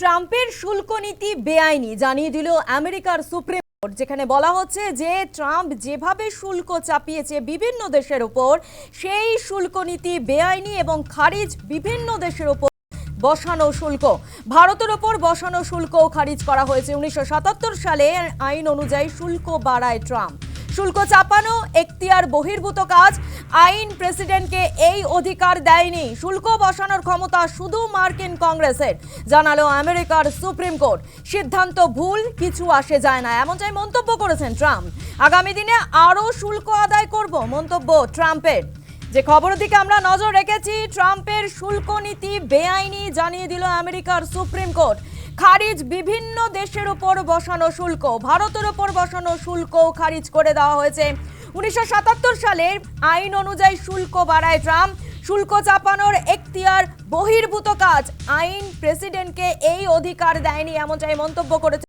ট্রাম্পের শুল্ক নীতি বেআইনি জানিয়ে দিল আমেরিকার সুপ্রিম কোর্ট, যেখানে বলা হচ্ছে যে ট্রাম্প যেভাবে শুল্ক চাপিয়েছে বিভিন্ন দেশের উপর, সেই শুল্ক নীতি বেআইনি এবং খারিজ বিভিন্ন দেশের উপর বসানো শুল্ক। ভারতের ওপর বসানো শুল্কও খারিজ করা হয়েছে। 1977 সালে আইন অনুযায়ী শুল্ক বাড়ায় ট্রাম্প। শুল্ক চাপানো এখতিয়ার বহির্ভূত কাজ। আইন প্রেসিডেন্টকে এই অধিকার দেয়নি। শুল্ক বসানোর ক্ষমতা শুধু মার্কিন কংগ্রেসের, জানালো আমেরিকার সুপ্রিম কোর্ট। সিদ্ধান্ত ভুল, কিছু আসে যায় না, এমনটাই মন্তব্য করেছেন ট্রাম্প। আগামী দিনে আরও শুল্ক আদায় করব, মন্তব্য ট্রাম্পের। যে খবরের দিকে আমরা নজর রেখেছি, ট্রাম্পের শুল্ক নীতি বেআইনি জানিয়ে দিল আমেরিকার সুপ্রিম কোর্ট। খারিজ বিভিন্ন দেশের উপর বসানো শুল্ক, ভারতের উপর বসানো শুল্ক খারিজ করে দেওয়া হয়েছে। 1977 সালের আইন অনুযায়ী শুল্ক বাড়ায় ট্রাম্প। শুল্ক চাপানোর এখতিয়ার বহির্ভূত কাজ। আইন প্রেসিডেন্টকে এই অধিকার দেয়নি, এমনটাই মন্তব্য করেছে